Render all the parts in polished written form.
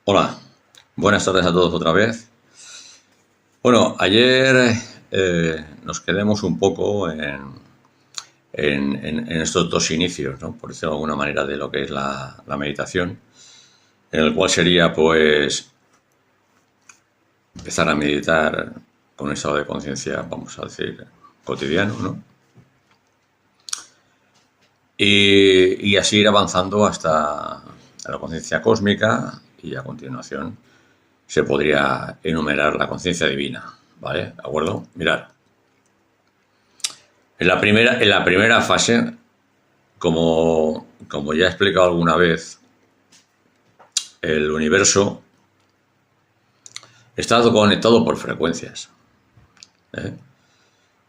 Hola, buenas tardes a todos otra vez. Bueno, ayer nos quedamos un poco en estos dos inicios, ¿no? Por decirlo de alguna manera, de lo que es la meditación, en el cual sería, pues, empezar a meditar con un estado de conciencia, vamos a decir, cotidiano, ¿no? Y así ir avanzando hasta la conciencia cósmica y a continuación se podría enumerar la conciencia divina, ¿vale? ¿De acuerdo? Mirad, en la primera fase, como ya he explicado alguna vez, el universo está conectado por frecuencias, ¿eh?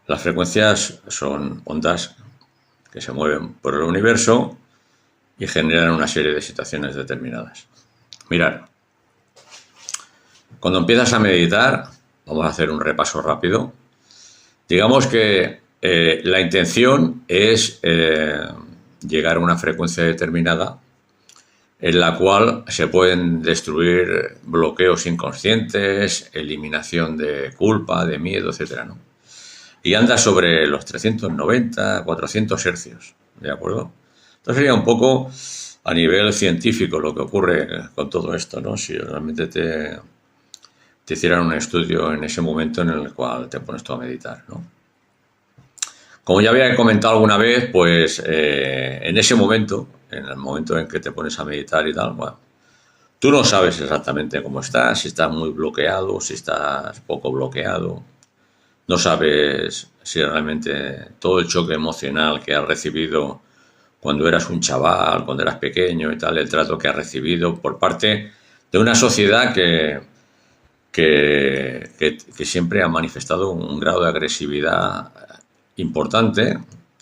Las frecuencias son ondas que se mueven por el universo y generan una serie de situaciones determinadas. Mirad, cuando empiezas a meditar, vamos a hacer un repaso rápido. Digamos que la intención es llegar a una frecuencia determinada en la cual se pueden destruir bloqueos inconscientes, eliminación de culpa, de miedo, etcétera, ¿no? Y anda sobre los 390, 400 hercios, ¿de acuerdo? Entonces sería un poco a nivel científico lo que ocurre con todo esto, ¿no? Si realmente te hicieran un estudio en ese momento en el cual te pones tú a meditar, ¿no? Como ya había comentado alguna vez, pues en ese momento, en el momento en que te pones a meditar y tal, bueno, tú no sabes exactamente cómo estás, si estás muy bloqueado, si estás poco bloqueado, no sabes si realmente todo el choque emocional que has recibido cuando eras un chaval, cuando eras pequeño y tal, el trato que has recibido por parte de una sociedad que siempre ha manifestado un grado de agresividad importante,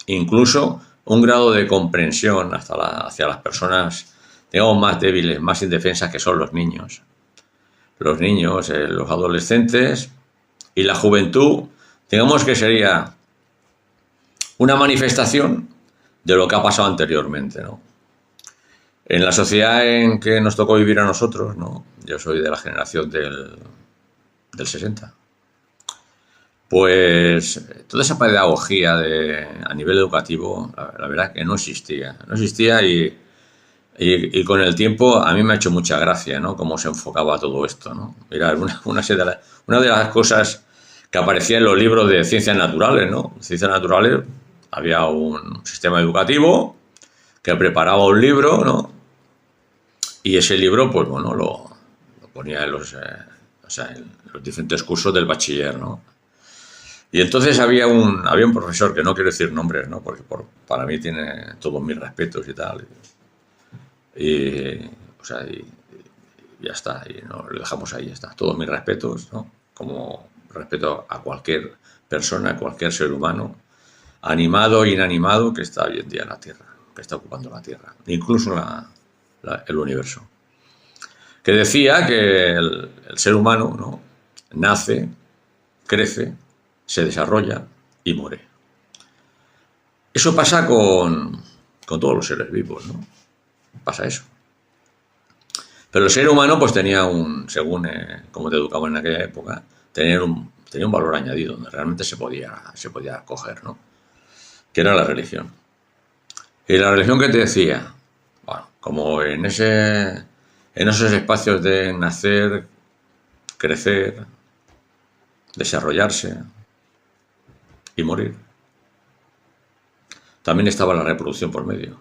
incluso un grado de comprensión hacia las personas, digamos, más débiles, más indefensas, que son los niños. Los niños, los adolescentes y la juventud, digamos que sería una manifestación de lo que ha pasado anteriormente, ¿no? En la sociedad en que nos tocó vivir a nosotros, ¿no? Yo soy de la generación del 60. Pues toda esa pedagogía a nivel educativo, la verdad que no existía. No existía y con el tiempo a mí me ha hecho mucha gracia, ¿no? Cómo se enfocaba todo esto, ¿no? Mira, una de las cosas que aparecía en los libros de ciencias naturales, ¿no? Ciencias naturales, había un sistema educativo que preparaba un libro, ¿no? Y ese libro, pues bueno, lo ponía en los diferentes cursos del bachiller, ¿no? Y entonces había un profesor, que no quiero decir nombres, ¿no? Porque para mí tiene todos mis respetos y tal. Y, o sea, y ya está, y no, lo dejamos ahí, ya está. Todos mis respetos, ¿no? Como respeto a cualquier persona, a cualquier ser humano, animado e inanimado, que está hoy en día en la Tierra, que está ocupando la Tierra, incluso el universo. Que decía que el ser humano, ¿no? Nace, crece, se desarrolla y muere. Eso pasa con todos los seres vivos, ¿no? Pasa eso. Pero el ser humano, pues tenía según como te educaban en aquella época, tenía un valor añadido, donde realmente se podía coger, ¿no? Que era la religión. Y la religión, que te decía, bueno, como en esos espacios de nacer, crecer, desarrollarse y morir, también estaba la reproducción por medio.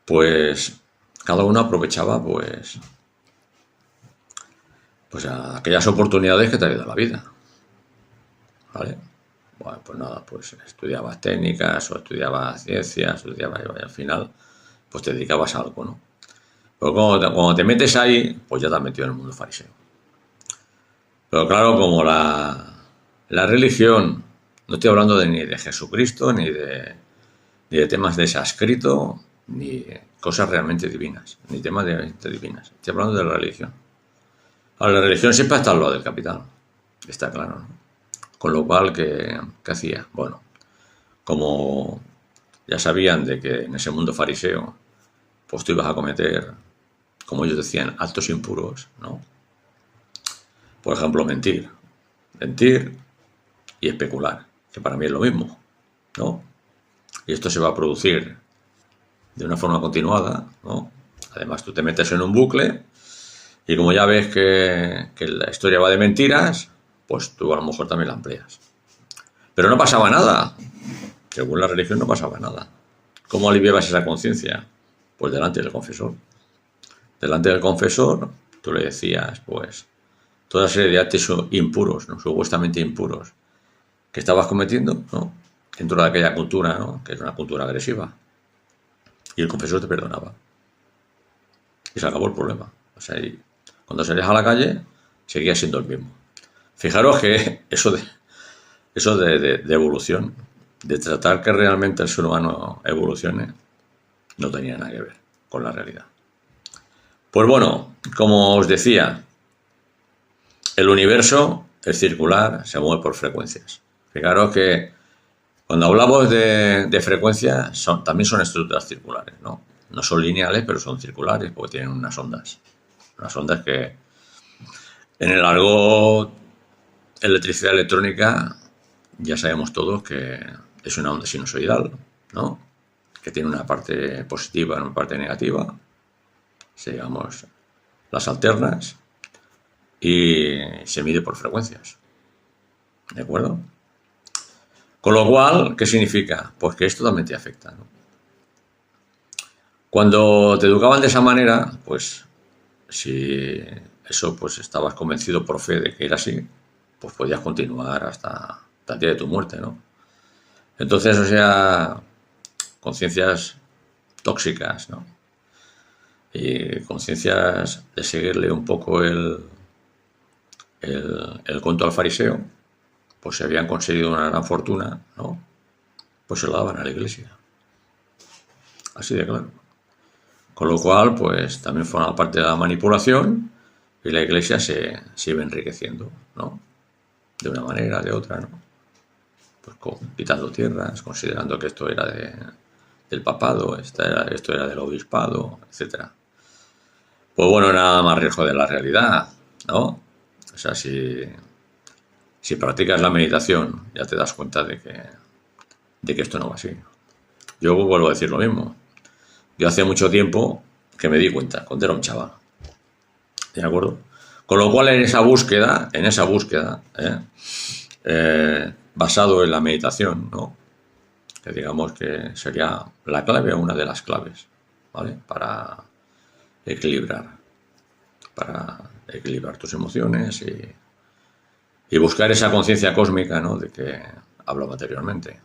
Pues cada uno aprovechaba, pues aquellas oportunidades que te había dado la vida, ¿vale? Bueno, pues nada, pues estudiabas técnicas o estudiabas ciencias, y al final pues te dedicabas a algo, ¿no? Pero cuando te metes ahí, pues ya te has metido en el mundo fariseo. Pero claro, como la religión, no estoy hablando ni de Jesucristo, ni de temas de sánscrito, ni cosas realmente divinas, ni temas de divinas. Estoy hablando de la religión. Ahora, la religión siempre está al lado del capital, está claro, ¿no? Con lo cual, ¿qué hacía? Bueno, como ya sabían de que en ese mundo fariseo, pues tú ibas a cometer como ellos decían, actos impuros, ¿no? Por ejemplo, mentir. Mentir y especular, que para mí es lo mismo, ¿no? Y esto se va a producir de una forma continuada, ¿no? Además, tú te metes en un bucle y como ya ves que la historia va de mentiras, pues tú a lo mejor también la empleas. Pero no pasaba nada. Según la religión no pasaba nada. ¿Cómo aliviabas esa conciencia? Pues delante del confesor. Delante del confesor tú le decías, pues, toda serie de actos impuros, ¿no? Supuestamente impuros, que estabas cometiendo, ¿no? Dentro de aquella cultura, ¿no? Que es una cultura agresiva. Y el confesor te perdonaba. Y se acabó el problema. O sea, y cuando salías a la calle, seguías siendo el mismo. Fijaros que eso de evolución, de tratar que realmente el ser humano evolucione, no tenía nada que ver con la realidad. Pues bueno, como os decía, el universo es circular, se mueve por frecuencias. Fijaros que cuando hablamos de frecuencias, también son estructuras circulares, ¿no? No son lineales, pero son circulares porque tienen unas ondas. Unas ondas que en el argot electricidad electrónica ya sabemos todos que es una onda sinusoidal, ¿no? Que tiene una parte positiva y una parte negativa, digamos las alternas, y se mide por frecuencias, ¿de acuerdo? Con lo cual, ¿qué significa? Pues que esto también te afecta, ¿no? Cuando te educaban de esa manera, pues si eso pues estabas convencido por fe de que era así, pues podías continuar hasta el día de tu muerte, ¿no? Entonces, o sea, conciencias tóxicas, ¿no? Y conciencias de seguirle un poco el cuento al fariseo, pues si habían conseguido una gran fortuna, ¿no? Pues se lo daban a la iglesia. Así de claro. Con lo cual, pues también forma parte de la manipulación y la iglesia se iba enriqueciendo, ¿no? De una manera, de otra, ¿no? Pues quitando tierras, considerando que esto era del papado, esto era del obispado, etcétera. Pues bueno, nada más riesgo de la realidad, ¿no? O sea, si practicas la meditación, ya te das cuenta de que esto no va así. Yo vuelvo a decir lo mismo. Yo hace mucho tiempo que me di cuenta, cuando era un chaval. ¿De acuerdo? Con lo cual, en esa búsqueda, basado en la meditación, ¿no? Que digamos que sería la clave o una de las claves, ¿vale? Para equilibrar tus emociones y buscar esa conciencia cósmica, ¿no? De que hablaba anteriormente.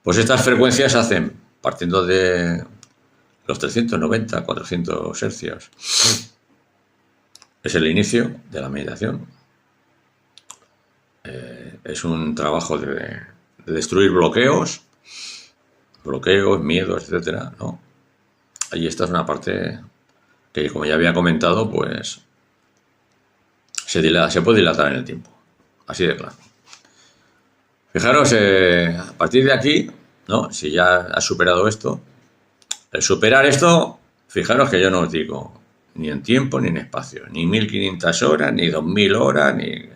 Pues estas frecuencias hacen, partiendo de los 390, 400 hercios, es el inicio de la meditación. Es un trabajo de destruir bloqueos, miedos, etcétera, ¿no? Y esta es una parte que, como ya había comentado, pues se puede dilatar en el tiempo, así de claro. Fijaros, a partir de aquí, ¿no? Si ya has superado esto, el superar esto, fijaros que yo no os digo ni en tiempo ni en espacio, ni 1500 horas, ni 2000 horas, ni...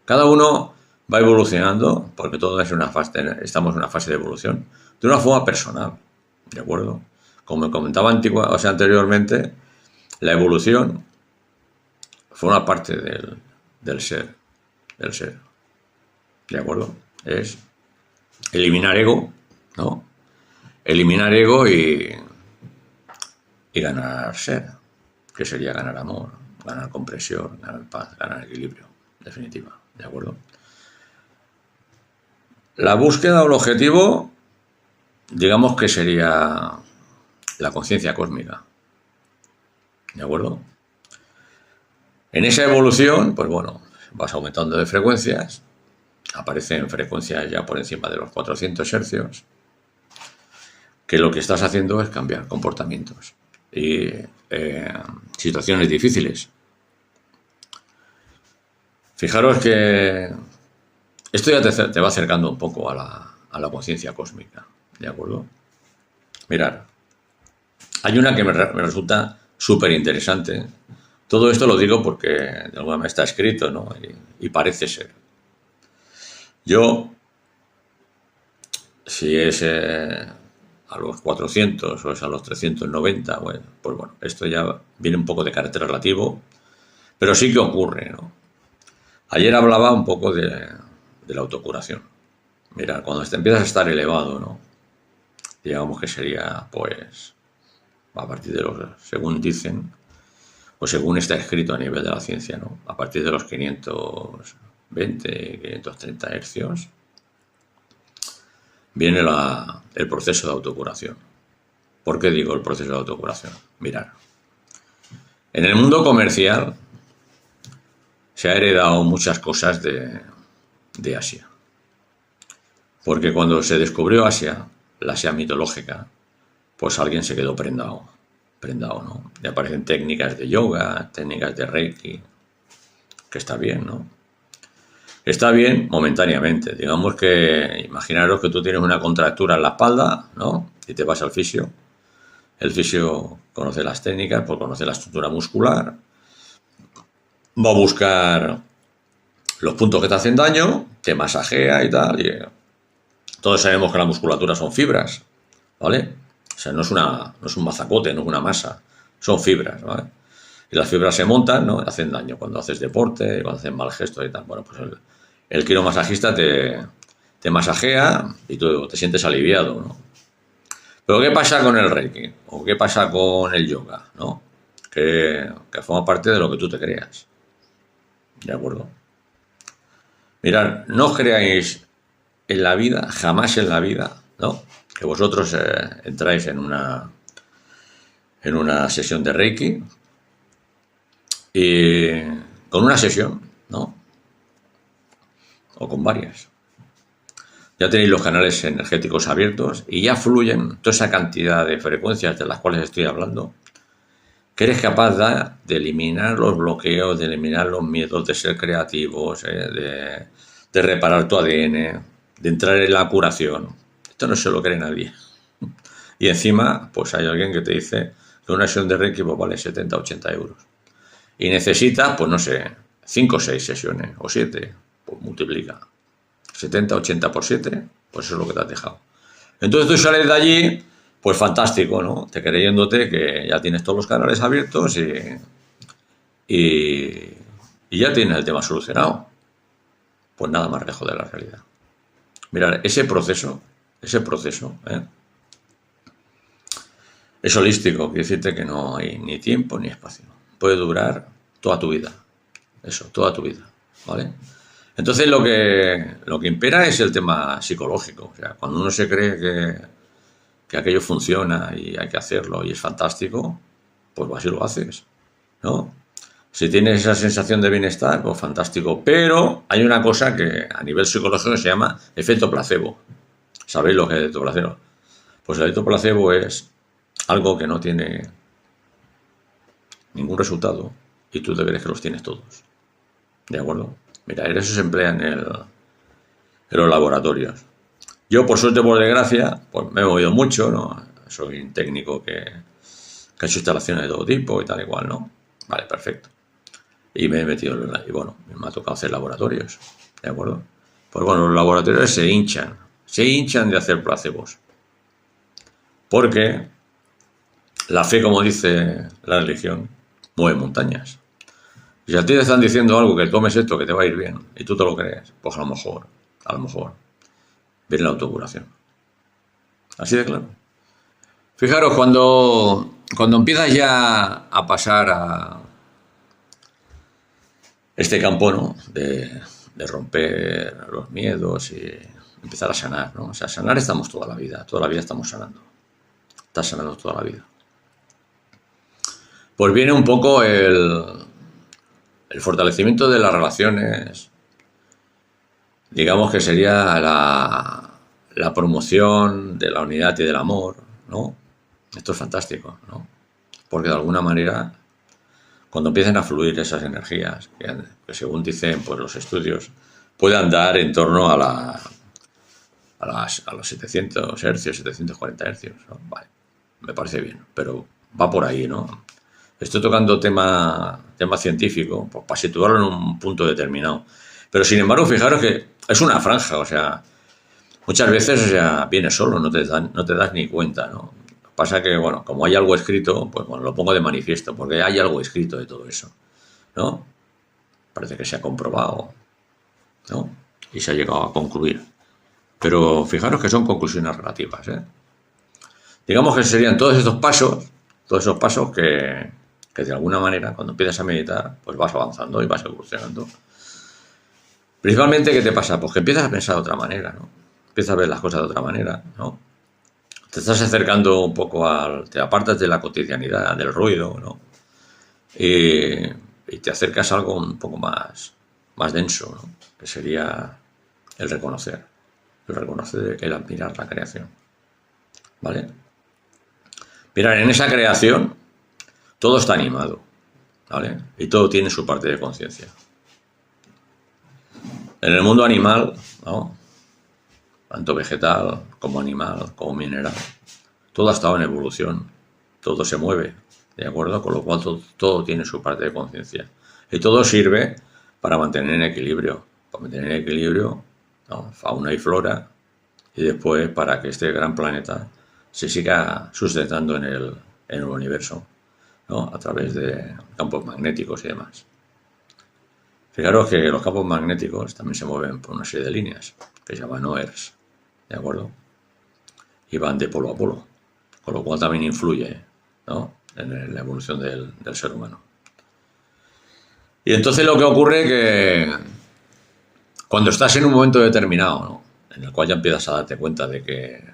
Cada uno va evolucionando, porque todos estamos en una fase de evolución, de una forma personal, ¿de acuerdo? Como comentaba anteriormente, la evolución forma parte del ser, ¿de acuerdo? Es eliminar ego, ¿no? Eliminar ego y ganar ser, que sería ganar amor, ganar comprensión, ganar paz, ganar equilibrio, en definitiva, ¿de acuerdo? La búsqueda o el objetivo, digamos que sería la conciencia cósmica, ¿de acuerdo? En esa evolución, pues bueno, vas aumentando de frecuencias, aparecen frecuencias ya por encima de los 400 hercios, que lo que estás haciendo es cambiar comportamientos y situaciones difíciles. Fijaros que esto ya te va acercando un poco a la conciencia cósmica, ¿de acuerdo? Mirad, Hay una que me resulta súper interesante. Todo esto lo digo porque de alguna manera está escrito, ¿no? Y parece ser. Yo, si es a los 400 o es a los 390, bueno, pues bueno, esto ya viene un poco de carácter relativo, pero sí que ocurre, ¿no? Ayer hablaba un poco de la autocuración. Mira, cuando te empiezas a estar elevado, ¿no? Digamos que sería, pues, a partir de los, según dicen, o según está escrito a nivel de la ciencia, ¿no? A partir de los 520, 530 hercios, viene el proceso de autocuración. ¿Por qué digo el proceso de autocuración? Mirad, en el mundo comercial se ha heredado muchas cosas de Asia. Porque cuando se descubrió Asia, la Asia mitológica, pues alguien se quedó prendado, ¿no? Y aparecen técnicas de yoga, técnicas de Reiki, que está bien, ¿no? Está bien momentáneamente. Digamos que, imaginaros que tú tienes una contractura en la espalda, ¿no? Y te vas al fisio. El fisio conoce las técnicas, pues conoce la estructura muscular, va a buscar los puntos que te hacen daño, te masajea y tal. Y todos sabemos que la musculatura son fibras, ¿vale? O sea, no es un mazacote, no es una masa, son fibras, ¿vale? Y las fibras se montan, ¿no? Hacen daño cuando haces deporte, cuando haces mal gesto y tal. Bueno, pues el quiromasajista te masajea y tú te sientes aliviado, ¿no? Pero ¿qué pasa con el Reiki? ¿O qué pasa con el yoga? ¿No? Que forma parte de lo que tú te creas. ¿De acuerdo? Mirad, no os creáis en la vida, jamás en la vida, ¿no? Que vosotros entráis en una sesión de Reiki y con una sesión, ¿no? O con varias. Ya tenéis los canales energéticos abiertos y ya fluyen toda esa cantidad de frecuencias de las cuales estoy hablando, que eres capaz de eliminar los bloqueos, de eliminar los miedos, de ser creativos, de reparar tu ADN, de entrar en la curación. Esto no se lo cree nadie. Y encima, pues hay alguien que te dice que una sesión de Reiki pues, vale 70, 80 euros. Y necesitas, pues no sé, 5 o 6 sesiones, o 7, pues multiplica. 70, 80 por 7, pues eso es lo que te has dejado. Entonces tú sales de allí, pues fantástico, ¿no? Te creyéndote que ya tienes todos los canales abiertos y ya tienes el tema solucionado. Pues nada más lejos de la realidad. Mirad, ese proceso, es holístico, quiere decirte que no hay ni tiempo ni espacio. Puede durar toda tu vida. Eso, toda tu vida, ¿vale? Entonces lo que impera es el tema psicológico. O sea, cuando uno se cree que aquello funciona y hay que hacerlo y es fantástico, pues así lo haces, ¿no? Si tienes esa sensación de bienestar, pues fantástico. Pero hay una cosa que a nivel psicológico se llama efecto placebo. ¿Sabéis lo que es el efecto placebo? Pues el efecto placebo es algo que no tiene ningún resultado y tú te crees que los tienes todos. ¿De acuerdo? Mira, eso se emplea en los laboratorios. Yo, por suerte, por desgracia, pues me he movido mucho, ¿no? Soy un técnico que ha hecho instalaciones de todo tipo y tal y cual, ¿no? Vale, perfecto. Y me he metido y bueno, me ha tocado hacer laboratorios, ¿de acuerdo? Pues bueno, los laboratorios se hinchan de hacer placebos. Porque la fe, como dice la religión, mueve montañas. Y si a ti te están diciendo algo, que tomes esto, que te va a ir bien, y tú te lo crees, pues a lo mejor, viene la autocuración. Así de claro. Fijaros, cuando empiezas ya a pasar a este campo, ¿no? De romper los miedos y empezar a sanar, ¿no? O sea, sanar estamos toda la vida estamos sanando. Estás sanando toda la vida. Pues viene un poco el fortalecimiento de las relaciones, digamos que sería la promoción de la unidad y del amor, ¿no? Esto es fantástico, ¿no? Porque de alguna manera, cuando empiecen a fluir esas energías, que según dicen pues, los estudios, puede andar en torno a los 700 hercios, 740 hercios, ¿no? Vale. me parece bien, pero va por ahí, ¿no? Estoy tocando tema científico, pues, para situarlo en un punto determinado. Pero sin embargo, fijaros que es una franja, o sea, muchas veces, o sea, viene solo, no te das ni cuenta, ¿no? Pasa que, bueno, como hay algo escrito, pues bueno, lo pongo de manifiesto, porque hay algo escrito de todo eso, ¿no? Parece que se ha comprobado, ¿no? Y se ha llegado a concluir. Pero fijaros que son conclusiones relativas, ¿eh? Digamos que serían todos esos pasos que de alguna manera, cuando empiezas a meditar, pues vas avanzando y vas evolucionando. Principalmente, ¿qué te pasa? Pues que empiezas a pensar de otra manera, ¿no? Empiezas a ver las cosas de otra manera, ¿no? Te estás acercando un poco te apartas de la cotidianidad, del ruido, ¿no? Y te acercas a algo un poco más denso, ¿no? Que sería el reconocer, el admirar la creación, ¿vale? Mirar, en esa creación todo está animado, ¿vale? Y todo tiene su parte de conciencia. En el mundo animal, ¿no? Tanto vegetal como animal, como mineral, todo ha estado en evolución, todo se mueve, ¿de acuerdo? Con lo cual todo tiene su parte de conciencia. Y todo sirve para mantener en equilibrio, ¿no? Fauna y flora, y después para que este gran planeta se siga sustentando en el universo, ¿no? A través de campos magnéticos y demás. Fijaros que los campos magnéticos también se mueven por una serie de líneas que se llaman OERS, ¿de acuerdo? Y van de polo a polo, con lo cual también influye, ¿no? En la evolución del ser humano. Y entonces lo que ocurre que cuando estás en un momento determinado, ¿no? En el cual ya empiezas a darte cuenta de que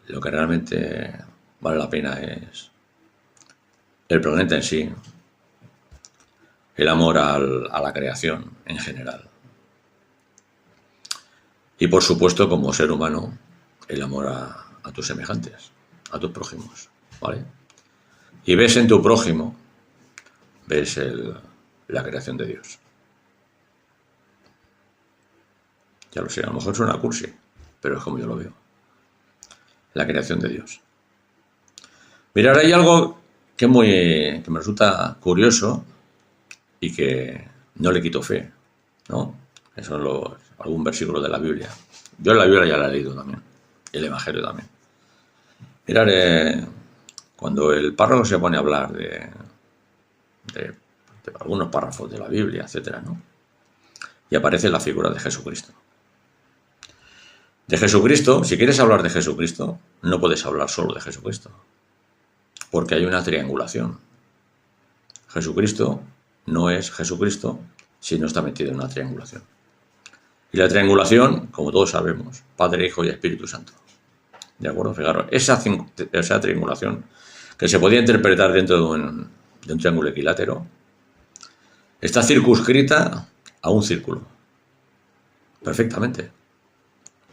lo que realmente vale la pena es el planeta en sí, el amor a la creación en general. Y por supuesto, como ser humano, el amor a tus semejantes, a tus prójimos, ¿vale? Y ves en tu prójimo, ves la creación de Dios. Ya lo sé, a lo mejor suena cursi, pero es como yo lo veo. La creación de Dios. Mirad, hay algo que me resulta curioso y que no le quito fe, ¿no? Eso es algún versículo de la Biblia. Yo la Biblia ya la he leído también, el Evangelio también. Mirad, cuando el párrafo se pone a hablar de algunos párrafos de la Biblia, etcétera, ¿no? Y aparece la figura de Jesucristo. De Jesucristo, si quieres hablar de Jesucristo, no puedes hablar solo de Jesucristo, porque hay una triangulación. Jesucristo no es Jesucristo si no está metido en una triangulación. Y la triangulación, como todos sabemos, Padre, Hijo y Espíritu Santo. ¿De acuerdo? Fijaros, esa triangulación, que se podía interpretar dentro de un triángulo equilátero, está circunscrita a un círculo. Perfectamente.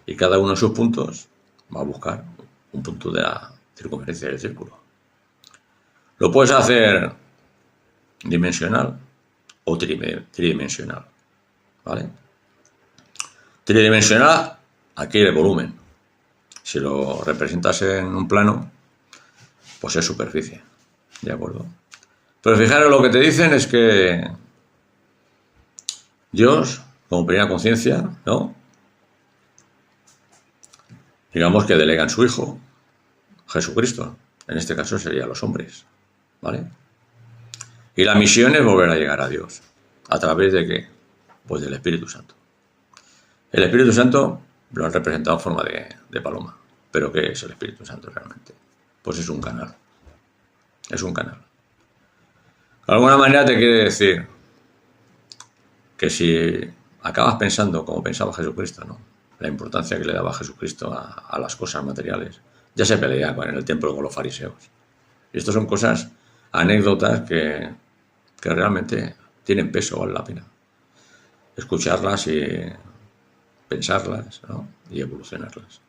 Y cada uno de sus puntos va a buscar un punto de la circunferencia del círculo. Lo puedes hacer dimensional o tridimensional, ¿vale? Tridimensional adquiere volumen. Si lo representas en un plano, pues es superficie, ¿de acuerdo? Pero fijaros, lo que te dicen es que Dios, como primera conciencia, ¿no? Digamos que delega en su Hijo, Jesucristo. En este caso serían los hombres, ¿vale? Y la misión es volver a llegar a Dios. ¿A través de qué? Pues del Espíritu Santo. El Espíritu Santo lo han representado en forma de paloma. ¿Pero qué es el Espíritu Santo realmente? Pues es un canal. Es un canal. De alguna manera te quiere decir que si acabas pensando como pensaba Jesucristo, ¿no? La importancia que le daba Jesucristo a las cosas materiales, ya se pelea en el templo con los fariseos. Y esto son cosas, anécdotas que realmente tienen peso, vale la pena escucharlas y pensarlas, ¿no? Y evolucionarlas.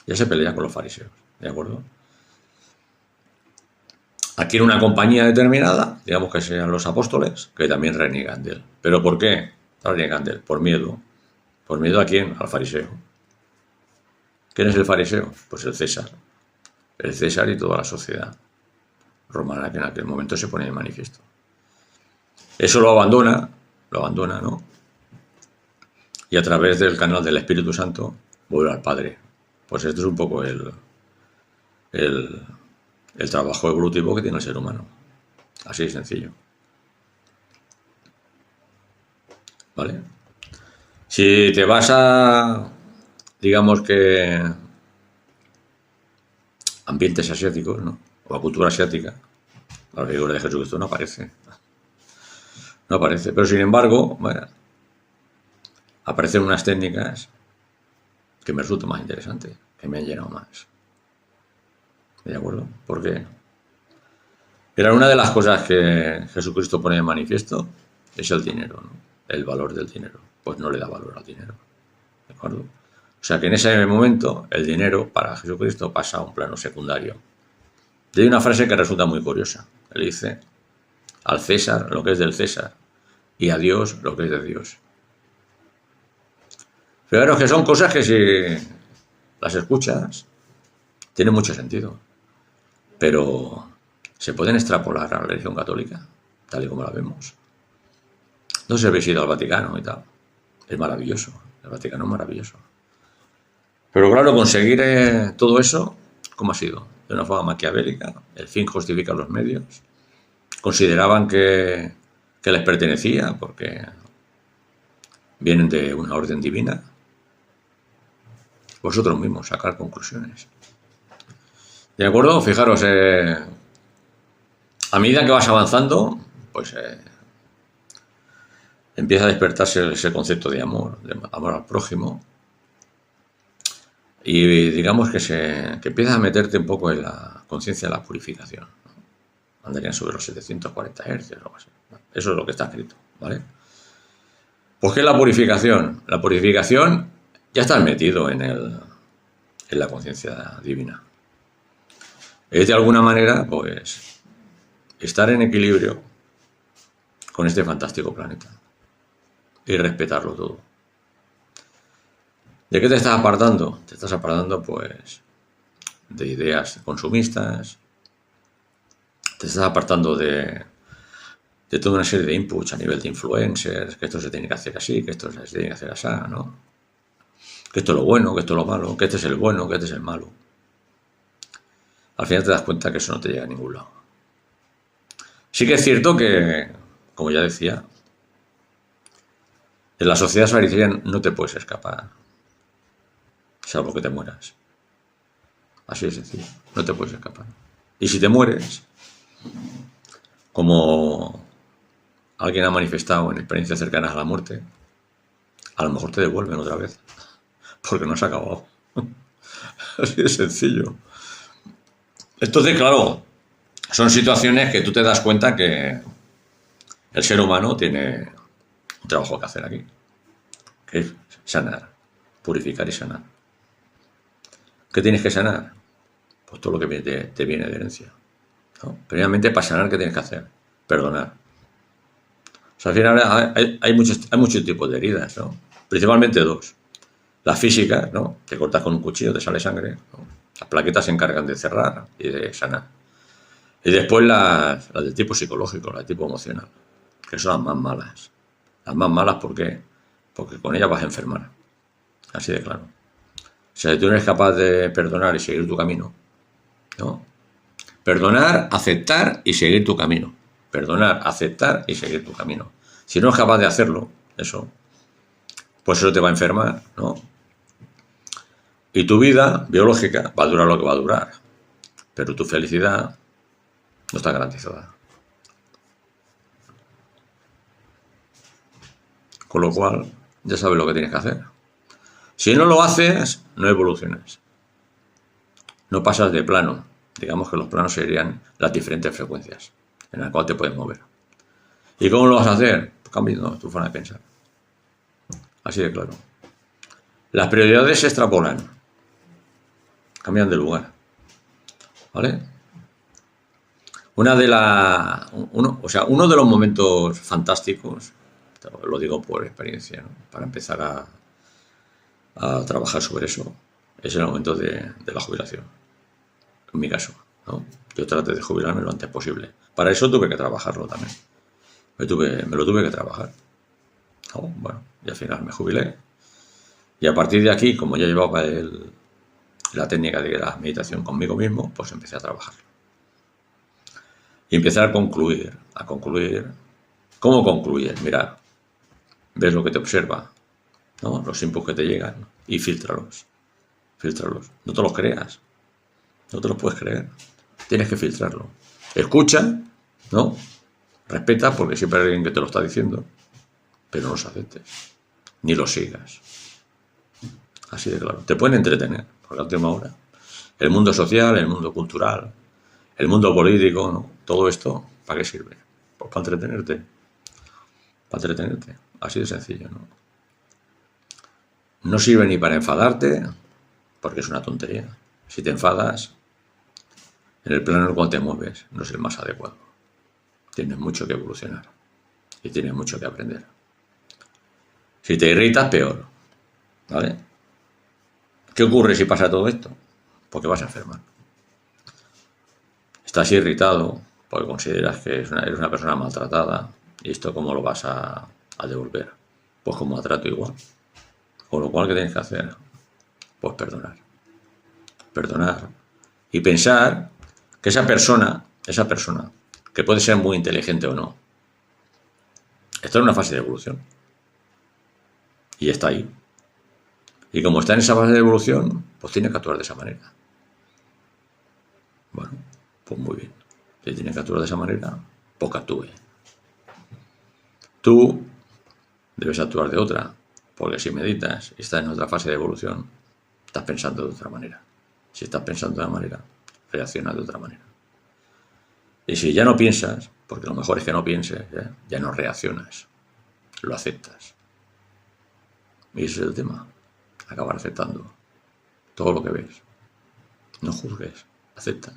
Ya se pelea con los fariseos, ¿de acuerdo? Adquiere una compañía determinada, digamos que sean los apóstoles, que también reniegan de él. ¿Pero por qué reniegan de él? Por miedo. ¿Por miedo a quién? Al fariseo. ¿Quién es el fariseo? Pues el César. el César y toda la sociedad romana que en aquel momento se pone de manifiesto. Eso lo abandona, ¿no? Y a través del canal del Espíritu Santo vuelve al Padre. Pues esto es un poco el trabajo evolutivo que tiene el ser humano. Así de sencillo. ¿Vale? Si te vas a, digamos que, ambientes asiáticos, ¿no? O a cultura asiática, la figura de Jesucristo no aparece. No aparece. Pero sin embargo, bueno, aparecen unas técnicas que me resultan más interesantes, que me han llenado más. ¿De acuerdo? Porque era una de las cosas que Jesucristo pone en manifiesto, es el dinero, ¿no? El valor del dinero. Pues no le da valor al dinero. ¿De acuerdo? O sea que en ese momento el dinero para Jesucristo pasa a un plano secundario. Y hay una frase que resulta muy curiosa. Él dice, al César lo que es del César y a Dios lo que es de Dios. Fijaros que son cosas que si las escuchas tienen mucho sentido, pero se pueden extrapolar a la religión católica, tal y como la vemos. No sé si habéis ido al Vaticano y tal. Es maravilloso. El Vaticano es maravilloso. Pero claro, conseguir todo eso, ¿cómo ha sido? De una forma maquiavélica. El fin justifica los medios. Consideraban que les pertenecía porque vienen de una orden divina. Vosotros mismos sacar conclusiones. ¿De acuerdo? Fijaros, a medida que vas avanzando, pues empieza a despertarse ese concepto de amor al prójimo. Y digamos que empiezas a meterte un poco en la conciencia de la purificación, ¿no? Andarían sobre los 740 Hz o algo así. Eso es lo que está escrito, ¿vale? Pues ¿qué es la purificación? La purificación ya está metido en la conciencia divina. Es de alguna manera, pues, estar en equilibrio con este fantástico planeta y respetarlo todo. ¿De qué te estás apartando? Te estás apartando, pues, de ideas consumistas, te estás apartando de toda una serie de inputs a nivel de influencers, que esto se tiene que hacer así, que esto se tiene que hacer así, ¿no? Que esto es lo bueno, que esto es lo malo, que este es el bueno, que este es el malo. Al final te das cuenta que eso no te llega a ningún lado. Sí que es cierto que, como ya decía, en la sociedad farisea no te puedes escapar, salvo que te mueras. Así de sencillo, no te puedes escapar. Y si te mueres, como alguien ha manifestado en experiencias cercanas a la muerte, a lo mejor te devuelven otra vez, porque no se ha acabado. Así de sencillo. Entonces, claro, son situaciones que tú te das cuenta que el ser humano tiene un trabajo que hacer aquí, que es sanar, purificar y sanar. ¿Qué tienes que sanar? Pues todo lo que te viene de herencia, ¿no? Previamente, para sanar, ¿qué tienes que hacer? Perdonar. O sea, al final hay muchos tipos de heridas, ¿no? Principalmente dos. Las físicas, ¿no? Te cortas con un cuchillo, te sale sangre, ¿no? Las plaquetas se encargan de cerrar y de sanar. Y después las de tipo psicológico, las de tipo emocional, que son las más malas. Las más malas, ¿por qué? Porque con ellas vas a enfermar. Así de claro. O sea, si tú no eres capaz de perdonar y seguir tu camino, ¿no? Perdonar, aceptar y seguir tu camino. Perdonar, aceptar y seguir tu camino. Si no es capaz de hacerlo, eso, pues eso te va a enfermar, ¿no? Y tu vida biológica va a durar lo que va a durar, pero tu felicidad no está garantizada. Con lo cual, ya sabes lo que tienes que hacer. Si no lo haces, no evolucionas. No pasas de plano. Digamos que los planos serían las diferentes frecuencias en las cuales te puedes mover. ¿Y cómo lo vas a hacer? Pues cambiando tu forma de pensar. Así de claro. Las prioridades se extrapolan. Cambian de lugar. ¿Vale? Uno de los momentos fantásticos, lo digo por experiencia, ¿no? Para empezar a trabajar sobre eso, es el momento de la jubilación. en mi caso, ¿no? Yo traté de jubilarme lo antes posible. Para eso tuve que trabajarlo también. Me lo tuve que trabajar. ¿No? Bueno, y al final me jubilé. Y a partir de aquí, como ya llevaba la técnica de la meditación conmigo mismo, pues empecé a trabajarlo. Y empecé a concluir, a concluir. ¿Cómo concluyes? Mira, ves lo que te observa, ¿no? Los inputs que te llegan y fíltralos. Fíltralos. No te los creas. No te los puedes creer. Tienes que filtrarlo. Escucha, ¿no? Respeta, porque siempre hay alguien que te lo está diciendo, pero no los aceptes. Ni los sigas. Así de claro. Te pueden entretener, por la última hora. El mundo social, el mundo cultural, el mundo político, ¿no? Todo esto, ¿para qué sirve? Pues para entretenerte. Para entretenerte. Así de sencillo, ¿no? No sirve ni para enfadarte, porque es una tontería. Si te enfadas, en el plano en el cual te mueves, no es el más adecuado. Tienes mucho que evolucionar y tienes mucho que aprender. Si te irritas, peor, ¿vale? ¿Qué ocurre si pasa todo esto? Porque vas a enfermar. Estás irritado porque consideras que eres una persona maltratada. ¿Y esto cómo lo vas a devolver? Pues con maltrato igual. Con lo cual, ¿qué tienes que hacer? Pues perdonar. Perdonar. Y pensar que esa persona, que puede ser muy inteligente o no, está en una fase de evolución. Y está ahí. Y como está en esa fase de evolución, pues tiene que actuar de esa manera. Bueno, pues muy bien. Si tiene que actuar de esa manera, pues que actúe. Tú debes actuar de otra, porque si meditas y estás en otra fase de evolución, estás pensando de otra manera. Si estás pensando de una manera, reaccionas de otra manera. Y si ya no piensas, porque lo mejor es que no pienses, ya no reaccionas, lo aceptas. Y ese es el tema, acabar aceptando todo lo que ves. No juzgues, acepta.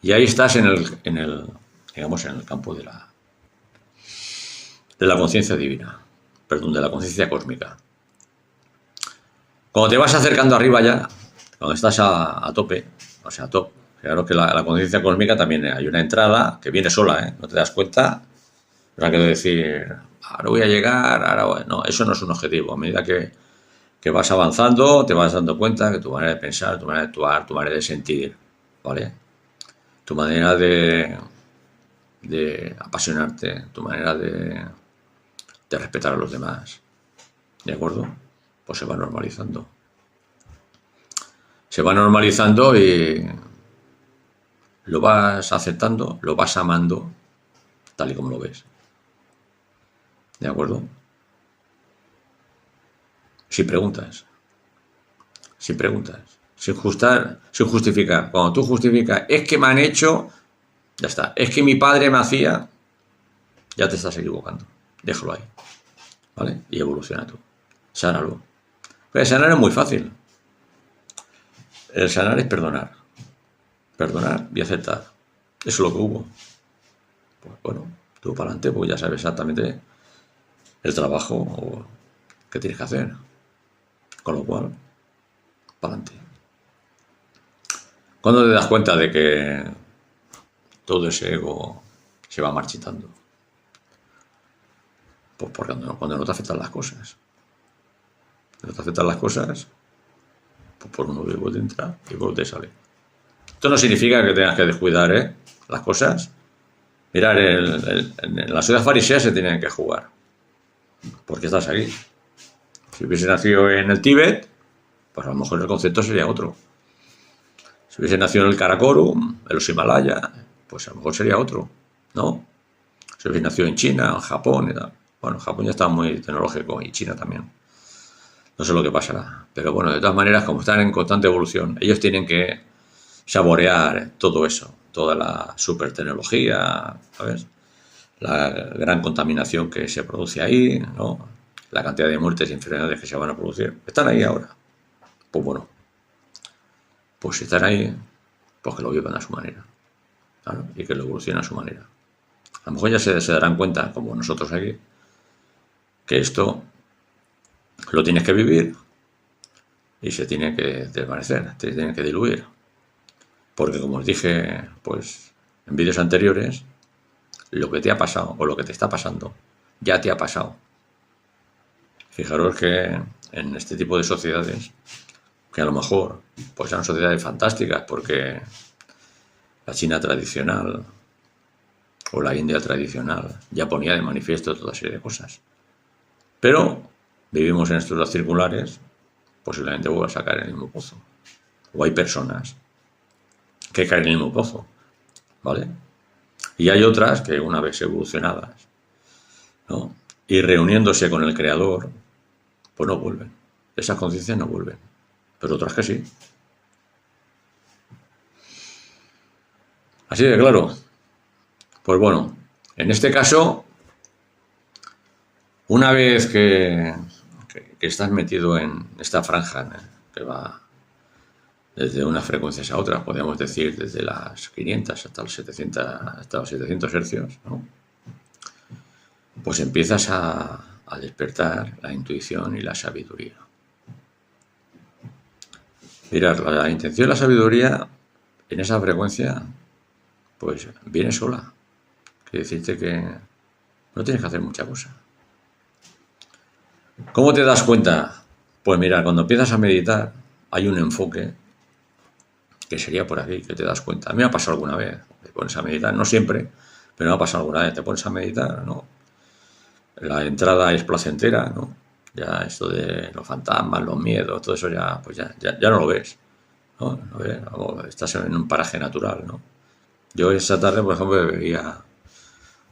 Y ahí estás en el campo de la conciencia divina, perdón, de la conciencia cósmica. Cuando te vas acercando arriba ya, cuando estás a tope, o sea, a top, claro que la conciencia cósmica también hay una entrada que viene sola, no te das cuenta. O sea, quiero decir, ahora voy a llegar, no, eso no es un objetivo. A medida que vas avanzando, te vas dando cuenta que tu manera de pensar, tu manera de actuar, tu manera de sentir, ¿vale? Tu manera de apasionarte, tu manera de respetar a los demás, ¿de acuerdo? Pues se va normalizando. Se va normalizando y lo vas aceptando, lo vas amando, tal y como lo ves. ¿De acuerdo? Sin preguntas. Sin preguntas. Sin justificar. Cuando tú justificas, es que me han hecho, ya está. Es que mi padre me hacía, ya te estás equivocando. Déjalo ahí. ¿Vale? Y evoluciona tú. Sánalo. Pero sanar es muy fácil. El sanar es perdonar. Perdonar y aceptar. Eso es lo que hubo. Pues bueno, tú para adelante, pues ya sabes exactamente el trabajo que tienes que hacer. Con lo cual, para adelante. ¿Cuándo te das cuenta de que todo ese ego se va marchitando? Pues porque cuando no te afectan las cosas. Cuando no te afectan las cosas, pues por uno vivo te entra y por te sale. Esto no significa que tengas que descuidar las cosas. Mirar, en la sociedad farisea se tienen que jugar. Porque estás aquí. Si hubiese nacido en el Tíbet, pues a lo mejor el concepto sería otro. Si hubiese nacido en el Karakorum, en los Himalayas, pues a lo mejor sería otro, ¿no? Si hubiese nacido en China, en Japón y tal. Bueno, Japón ya está muy tecnológico y China también. No sé lo que pasará. Pero bueno, de todas maneras, como están en constante evolución, ellos tienen que saborear todo eso, toda la super tecnología, ¿sabes? La gran contaminación que se produce ahí, ¿no? La cantidad de muertes y enfermedades que se van a producir. Están ahí ahora. Pues bueno, pues si están ahí, pues que lo vivan a su manera, ¿claro? Y que lo evolucionen a su manera. A lo mejor ya se darán cuenta, como nosotros aquí, que esto lo tienes que vivir y se tiene que desvanecer, se tiene que diluir. Porque como os dije, pues en vídeos anteriores, lo que te ha pasado o lo que te está pasando, ya te ha pasado. Fijaros que en este tipo de sociedades, que a lo mejor pues son sociedades fantásticas, porque la China tradicional o la India tradicional ya ponía de manifiesto toda serie de cosas. Pero vivimos en estructuras circulares, posiblemente vuelva a sacar en el mismo pozo. O hay personas que caen en el mismo pozo, ¿vale? Y hay otras que una vez evolucionadas, ¿no?, y reuniéndose con el Creador, pues no vuelven. Esas conciencias no vuelven. Pero otras que sí. Así de claro. Pues bueno, en este caso, una vez que estás metido en esta franja, ¿no?, que va desde unas frecuencias a otras, podríamos decir desde las 500 hasta los 700 hercios, ¿no?, pues empiezas a despertar la intuición y la sabiduría. Mirad, la intención y la sabiduría en esa frecuencia, pues viene sola. Quiere decirte que no tienes que hacer mucha cosa. ¿Cómo te das cuenta? Pues mira, cuando empiezas a meditar, hay un enfoque que sería por aquí, que te das cuenta. A mí me ha pasado alguna vez, te pones a meditar, no siempre, pero me ha pasado alguna vez, te pones a meditar, ¿no? La entrada es placentera, ¿no? Ya esto de los fantasmas, los miedos, todo eso ya, pues ya no lo ves, ¿no? No ves, estás en un paraje natural, ¿no? Yo esa tarde, por ejemplo, veía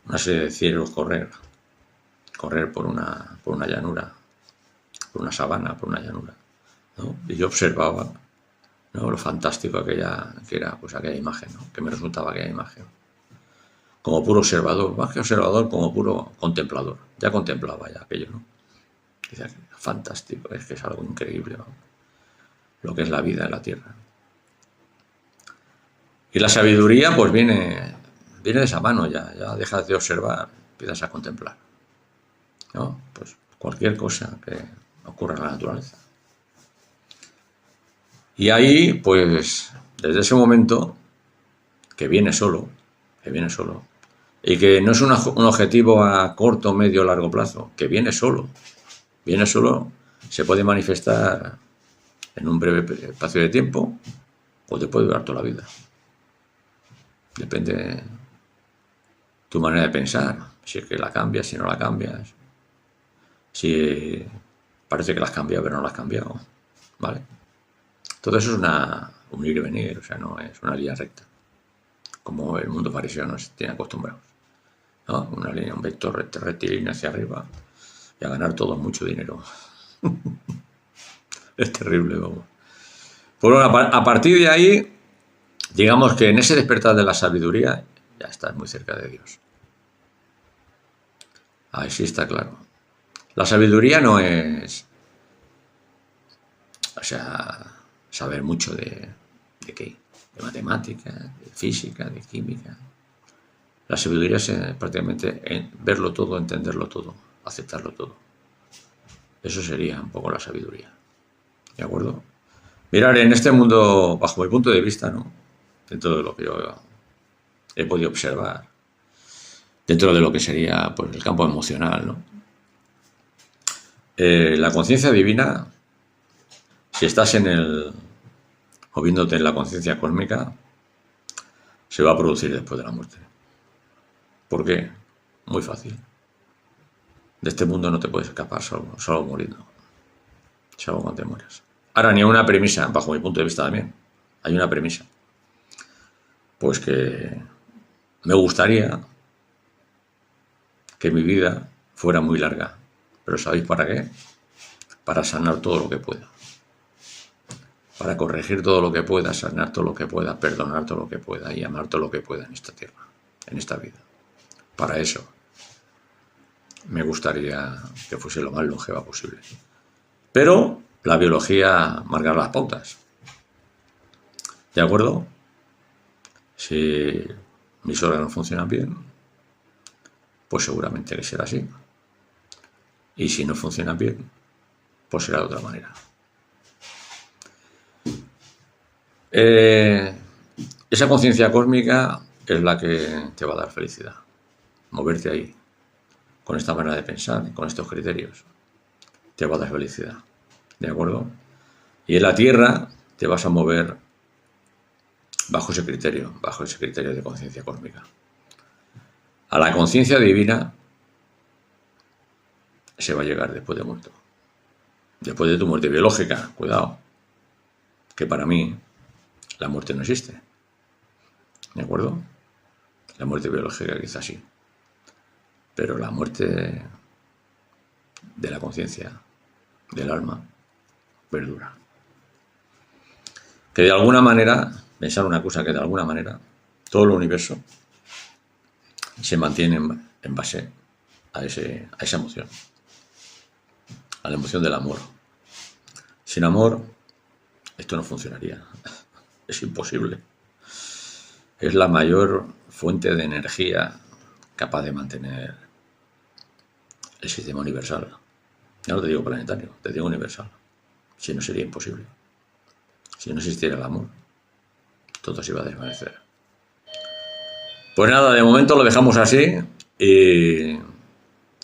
una serie de ciervos correr por una llanura, por una sabana, por una llanura, ¿no? Y yo observaba, ¿no?, lo fantástico que era pues aquella imagen, ¿no?, que me resultaba aquella imagen. Como puro observador, más que observador, como puro contemplador. Ya contemplaba ya aquello, ¿no? Decía, fantástico, es que es algo increíble, ¿no?, lo que es la vida en la Tierra. Y la sabiduría, pues viene de esa mano, ya dejas de observar, empiezas a contemplar, ¿no? Pues cualquier cosa que ocurra en la naturaleza. Y ahí, pues, desde ese momento, que viene solo, y que no es un objetivo a corto, medio, largo plazo, que viene solo, se puede manifestar en un breve espacio de tiempo o te puede durar toda la vida. Depende tu manera de pensar, si es que la cambias, si no la cambias, si parece que la has cambiado pero no la has cambiado, ¿vale? Todo eso es un ir y venir, o sea, no es una línea recta, como el mundo fariseo nos tiene acostumbrados, ¿no? Una línea, un vector rectilíneo hacia arriba y a ganar todo mucho dinero. Es terrible, vamos. Pues bueno, a partir de ahí, digamos que en ese despertar de la sabiduría ya estás muy cerca de Dios. Ahí sí está claro. La sabiduría no es, o sea, saber mucho de qué, de matemática, de física, de química. La sabiduría es prácticamente verlo todo, entenderlo todo, aceptarlo todo. Eso sería un poco la sabiduría. ¿De acuerdo? Mirar en este mundo, bajo mi punto de vista, ¿no?, dentro de lo que yo he podido observar, dentro de lo que sería, pues, el campo emocional, ¿no? La conciencia divina, si estás moviéndote en la conciencia cósmica, se va a producir después de la muerte. ¿Por qué? Muy fácil. De este mundo no te puedes escapar solo muriendo. Salvo cuando te mueras. Ahora, ni una premisa, bajo mi punto de vista también. Hay una premisa. Pues que me gustaría que mi vida fuera muy larga. Pero ¿sabéis para qué? Para sanar todo lo que pueda. Para corregir todo lo que pueda, sanar todo lo que pueda, perdonar todo lo que pueda y amar todo lo que pueda en esta tierra, en esta vida. Para eso me gustaría que fuese lo más longeva posible. Pero la biología marca las pautas. ¿De acuerdo? Si mis órganos funcionan bien, pues seguramente que será así. Y si no funcionan bien, pues será de otra manera. Esa conciencia cósmica es la que te va a dar felicidad. Moverte ahí, con esta manera de pensar, con estos criterios, te va a dar felicidad. ¿De acuerdo? Y en la Tierra te vas a mover bajo ese criterio de conciencia cósmica. A la conciencia divina se va a llegar después de muerto. Después de tu muerte biológica, cuidado, que para mí la muerte no existe. ¿De acuerdo? La muerte biológica quizás sí, pero la muerte de la conciencia, del alma, perdura. Que de alguna manera, pensar una cosa, que de alguna manera todo el universo se mantiene en base a esa emoción, a la emoción del amor. Sin amor, esto no funcionaría. Es imposible. Es la mayor fuente de energía capaz de mantener el sistema universal. Ya no te digo planetario, te digo universal. Si no, sería imposible. Si no existiera el amor, todo se iba a desvanecer. Pues nada, de momento lo dejamos así y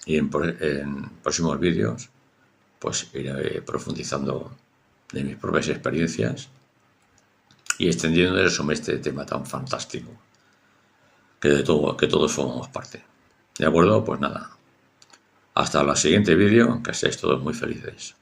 en próximos vídeos pues iré profundizando de mis propias experiencias y extendiendo sobre este tema tan fantástico que todos formamos parte. ¿De acuerdo? Pues nada, hasta el siguiente vídeo, que seáis todos muy felices.